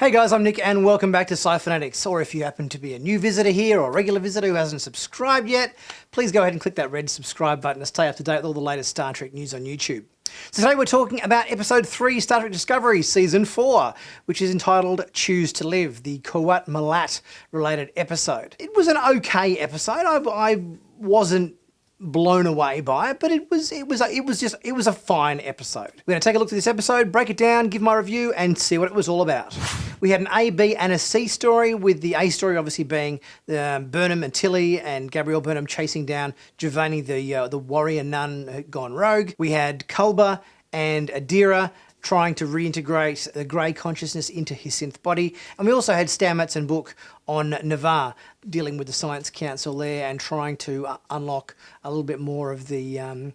Hey guys, I'm Nick and welcome back to Sci-Finatics. Or if you happen to be a new visitor here or a regular visitor who hasn't subscribed yet, please go ahead and click that red subscribe button to stay up to date with all the latest Star Trek news on YouTube. So today we're talking about Episode 3, Star Trek Discovery, Season 4, which is entitled Choose to Live, the Qowat Milat related episode. It was an okay episode. I wasn't blown away by it, but it was a fine episode. We're going to take a look at this episode, break it down, give my review, and see what it was all about. We had an A, B, and a C story, with the A story obviously being Burnham and Tilly and Gabrielle Burnham chasing down Giovanni, the warrior nun who'd gone rogue. We had Culber and Adira trying to reintegrate the grey consciousness into his synth body. And we also had Stamets and Book on Navarre, dealing with the Science Council there and trying to unlock a little bit more of the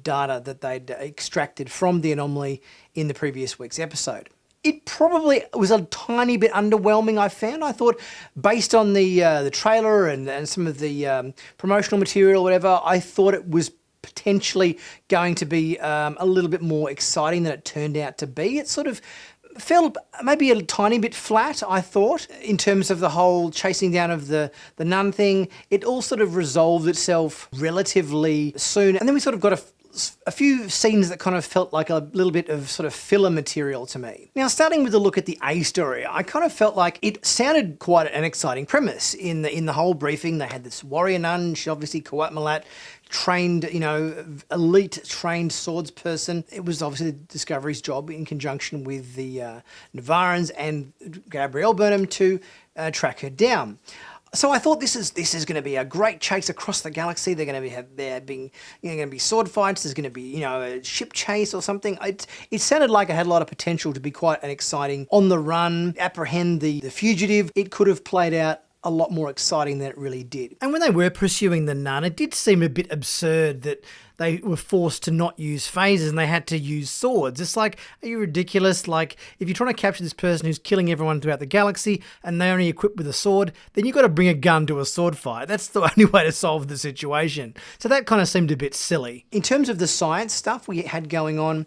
data that they'd extracted from the anomaly in the previous week's episode. It probably was a tiny bit underwhelming, I found. I thought, based on the trailer and some of the promotional material or whatever, I thought it was potentially going to be a little bit more exciting than it turned out to be. It sort of felt maybe a tiny bit flat, I thought, in terms of the whole chasing down of the nun thing. It all sort of resolved itself relatively soon. And then we sort of got a few scenes that kind of felt like a little bit of sort of filler material to me. Now, starting with a look at the A story, I kind of felt like it sounded quite an exciting premise. In the whole briefing, they had this warrior nun, she obviously Qowat Milat, trained, elite trained swords person. It was obviously Discovery's job in conjunction with the Navarans and Gabrielle Burnham to track her down. So I thought this is going to be a great chase across the galaxy. They're going to be going to be sword fights. There's going to be a ship chase or something. It sounded like it had a lot of potential to be quite an exciting on the run, apprehend the fugitive. It could have played out a lot more exciting than it really did. And when they were pursuing the nun, it did seem a bit absurd that they were forced to not use phasers and they had to use swords. It's like, are you ridiculous? Like, if you're trying to capture this person who's killing everyone throughout the galaxy and they're only equipped with a sword, then you've got to bring a gun to a sword fight. That's the only way to solve the situation. So that kind of seemed a bit silly. In terms of the science stuff we had going on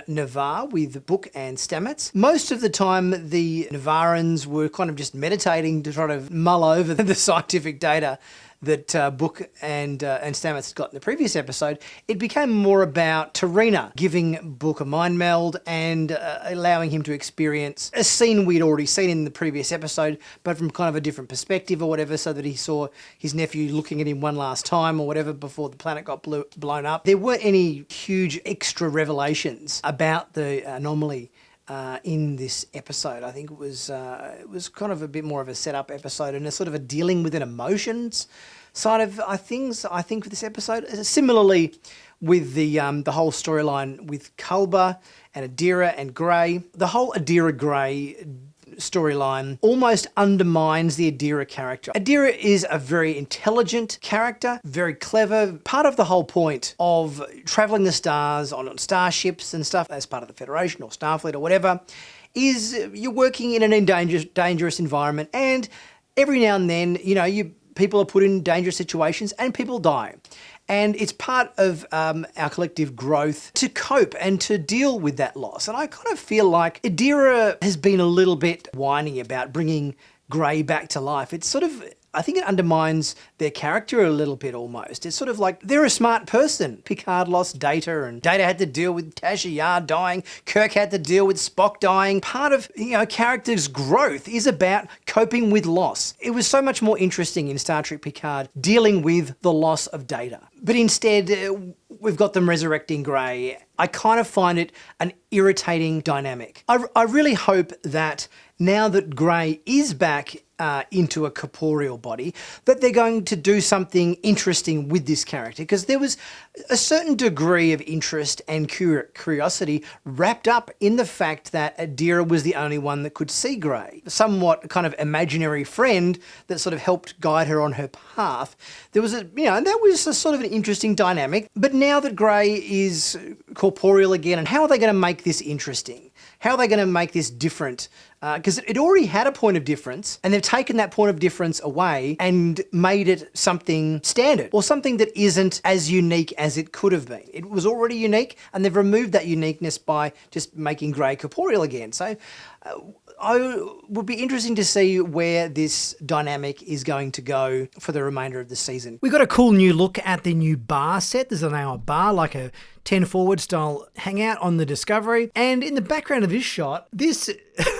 Navarre with Book and Stamets, most of the time the Navarans were kind of just meditating to try to mull over the scientific data that Book and Stamets got in the previous episode. It became more about Tarina giving Book a mind meld and allowing him to experience a scene we'd already seen in the previous episode, but from kind of a different perspective or whatever, so that he saw his nephew looking at him one last time or whatever before the planet got blown up. There weren't any huge extra revelations about the anomaly in this episode. I think it was kind of a bit more of a setup episode and a sort of a dealing with an emotions side of things, I think, with this episode. Similarly with the whole storyline with Culber and Adira and Gray. The whole Adira Gray storyline almost undermines the Adira character. Adira is a very intelligent character, very clever. Part of the whole point of traveling the stars on starships and stuff as part of the Federation or Starfleet or whatever is you're working in an dangerous environment, and every now and then, people are put in dangerous situations and people die. And it's part of our collective growth to cope and to deal with that loss. And I kind of feel like Adira has been a little bit whiny about bringing Gray back to life. It's sort of, I think it undermines their character a little bit almost. It's sort of like they're a smart person. Picard lost Data and Data had to deal with Tasha Yar dying. Kirk had to deal with Spock dying. Part of, character's growth is about coping with loss. It was so much more interesting in Star Trek Picard dealing with the loss of Data. But instead, we've got them resurrecting Gray. I kind of find it an irritating dynamic. I really hope that now that Gray is back into a corporeal body, that they're going to do something interesting with this character, because there was a certain degree of interest and curiosity wrapped up in the fact that Adira was the only one that could see Gray. Somewhat kind of imaginary friend that sort of helped guide her on her path. There was that was a sort of an interesting dynamic. But now that Gray is corporeal again, and how are they going to make this interesting? How are they going to make this different? Because it already had a point of difference, and they've taken that point of difference away and made it something standard, or something that isn't as unique as it could have been. It was already unique, and they've removed that uniqueness by just making Grey corporeal again. So I would be interesting to see where this dynamic is going to go for the remainder of the season. We got a cool new look at the new bar set. There's now a bar, like a 10 forward style hangout on the Discovery. And in the background of this shot, this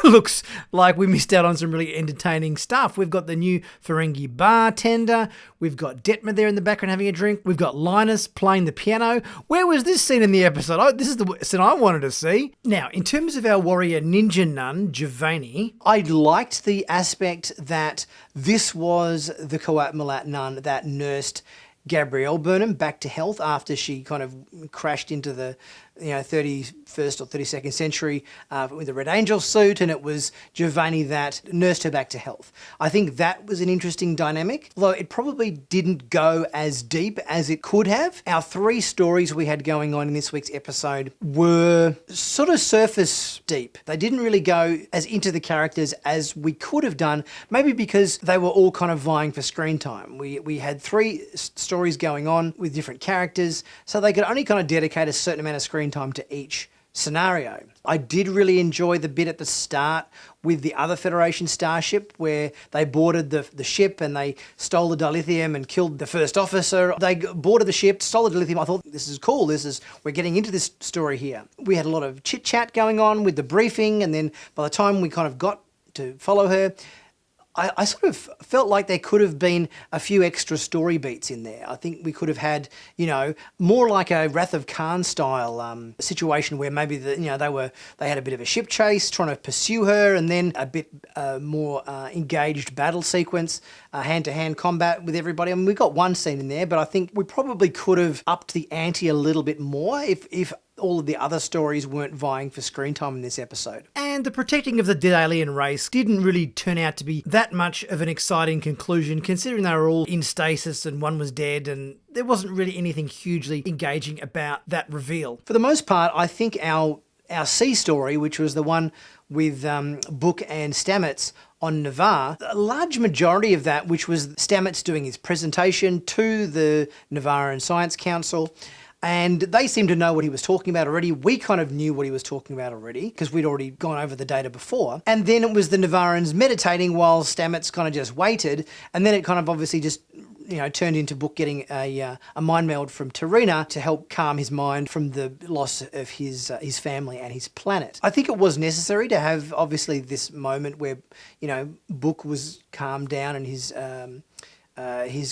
looks like we missed out on some really entertaining stuff. We've got the new Ferengi bartender. We've got Detmer there in the background having a drink. We've got Linus playing the piano. Where was this scene in the episode? Oh, this is the scene I wanted to see. Now, in terms of our warrior ninja nun, Giovanni, I liked the aspect that this was the Coat Malat nun that nursed Gabrielle Burnham back to health after she kind of crashed into the 31st or 32nd century with the Red Angel suit, and it was Giovanni that nursed her back to health. I think that was an interesting dynamic, although it probably didn't go as deep as it could have. Our 3 stories we had going on in this week's episode were sort of surface deep. They didn't really go as into the characters as we could have done, maybe because they were all kind of vying for screen time. We had 3 stories going on with different characters, so they could only kind of dedicate a certain amount of screen time to each scenario. I did really enjoy the bit at the start with the other Federation starship where they boarded the ship and they stole the dilithium and killed the first officer. They boarded the ship, stole the dilithium. I thought, this is cool. We're getting into this story here. We had a lot of chit chat going on with the briefing, and then by the time we kind of got to follow her, I sort of felt like there could have been a few extra story beats in there. I think we could have had, more like a Wrath of Khan style situation where maybe they had a bit of a ship chase trying to pursue her, and then a bit more engaged battle sequence, hand-to-hand combat with everybody. I mean, we got one scene in there, but I think we probably could have upped the ante a little bit more if all of the other stories weren't vying for screen time in this episode. And the protecting of the dead alien race didn't really turn out to be that much of an exciting conclusion, considering they were all in stasis and one was dead, and there wasn't really anything hugely engaging about that reveal. For the most part, I think our C story, which was the one with Book and Stamets on Navarre, a large majority of that, which was Stamets doing his presentation to the Navarran Science Council, and they seemed to know what he was talking about already. We kind of knew what he was talking about already because we'd already gone over the data before. And then it was the Navarrans meditating while Stamets kind of just waited. And then it kind of obviously just, turned into Book getting a mind meld from Terina to help calm his mind from the loss of his family and his planet. I think it was necessary to have obviously this moment where, Book was calmed down and his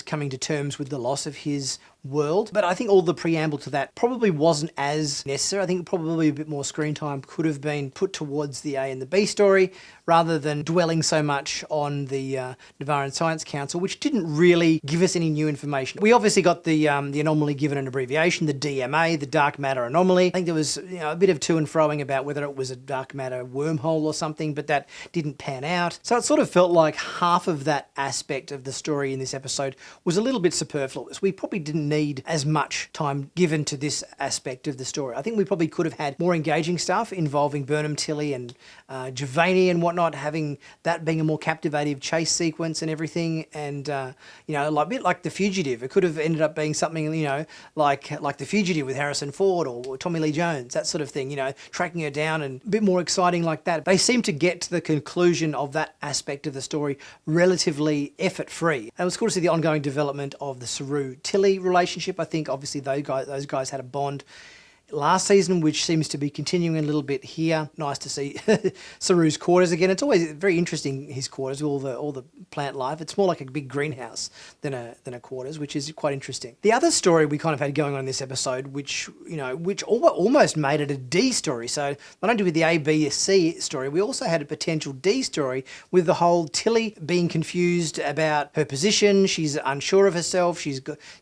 coming to terms with the loss of his world. But I think all the preamble to that probably wasn't as necessary. I think probably a bit more screen time could have been put towards the A and the B story rather than dwelling so much on the Navarran Science Council, which didn't really give us any new information. We obviously got the anomaly given an abbreviation, the DMA, the dark matter anomaly. I think there was a bit of to and froing about whether it was a dark matter wormhole or something, but that didn't pan out. So it sort of felt like half of that aspect of the story in this episode was a little bit superfluous. We probably didn't need as much time given to this aspect of the story. I think we probably could have had more engaging stuff involving Burnham, Tilly and Giovanni and whatnot, having that being a more captivating chase sequence and everything, and a bit like The Fugitive. It could have ended up being something like The Fugitive with Harrison Ford or Tommy Lee Jones, that sort of thing, tracking her down, and a bit more exciting like that. They seem to get to the conclusion of that aspect of the story relatively effort-free. And it was cool to see the ongoing development of the Saru-Tilly relationship. I think obviously those guys had a bond last season, which seems to be continuing a little bit here. Nice to see Saru's quarters again. It's always very interesting, his quarters, all the plant life. It's more like a big greenhouse than a quarters, which is quite interesting. The other story we kind of had going on in this episode, which almost made it a D story. So not only with the A, B, C story, we also had a potential D story with the whole Tilly being confused about her position. She's unsure of herself. She's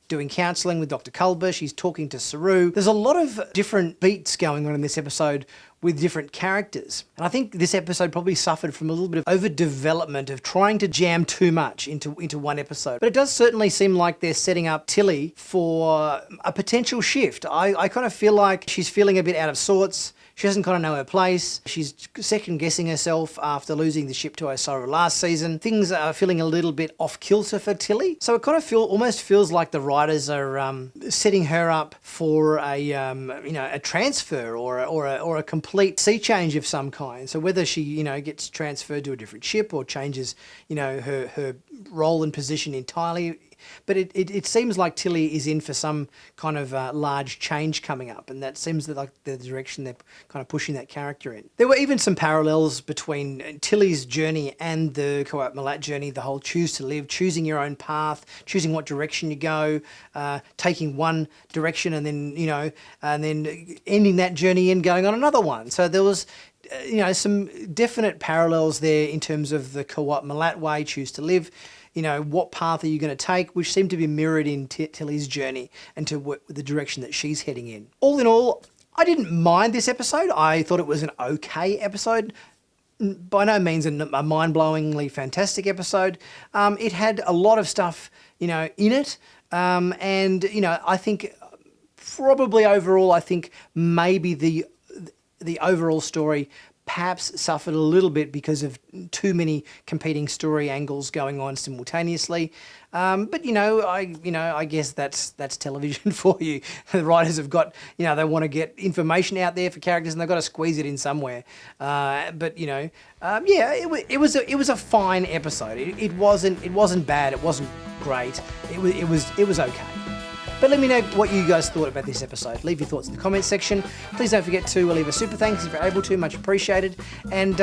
doing counselling with Dr. Culber. She's talking to Saru. There's a lot of different beats going on in this episode with different characters. And I think this episode probably suffered from a little bit of overdevelopment of trying to jam too much into one episode. But it does certainly seem like they're setting up Tilly for a potential shift. I kind of feel like she's feeling a bit out of sorts. She doesn't kind of know her place. She's second-guessing herself after losing the ship to Osara last season. Things are feeling a little bit off-kilter for Tilly. So it kind of almost feels like the writers are setting her up for a transfer or a complete sea change of some kind. So whether she gets transferred to a different ship or changes her role and position entirely. But it seems like Tilly is in for some kind of large change coming up, and that seems like the direction they're kind of pushing that character in. There were even some parallels between Tilly's journey and the Qowat Milat journey, the whole choose to live, choosing your own path, choosing what direction you go, taking one direction and then ending that journey and going on another one. So there was some definite parallels there in terms of the Qowat Milat way, choose to live. What path are you going to take, which seemed to be mirrored in Tilly's journey and to the direction that she's heading in. All in all, I didn't mind this episode. I thought it was an okay episode. By no means a mind-blowingly fantastic episode. It had a lot of stuff, in it. I think probably overall, I think maybe the overall story perhaps suffered a little bit because of too many competing story angles going on simultaneously. But I guess that's television for you. The writers have got, they want to get information out there for characters and they've got to squeeze it in somewhere. It was a fine episode. It wasn't bad. It wasn't great. It was okay. But let me know what you guys thought about this episode. Leave your thoughts in the comments section. Please don't forget to leave a super thanks if you're able to, much appreciated. And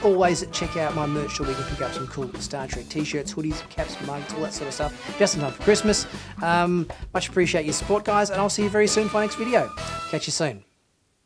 always check out my merch so we can pick up some cool Star Trek t-shirts, hoodies, caps, mugs, all that sort of stuff, just in time for Christmas. Much appreciate your support, guys, and I'll see you very soon for my next video. Catch you soon.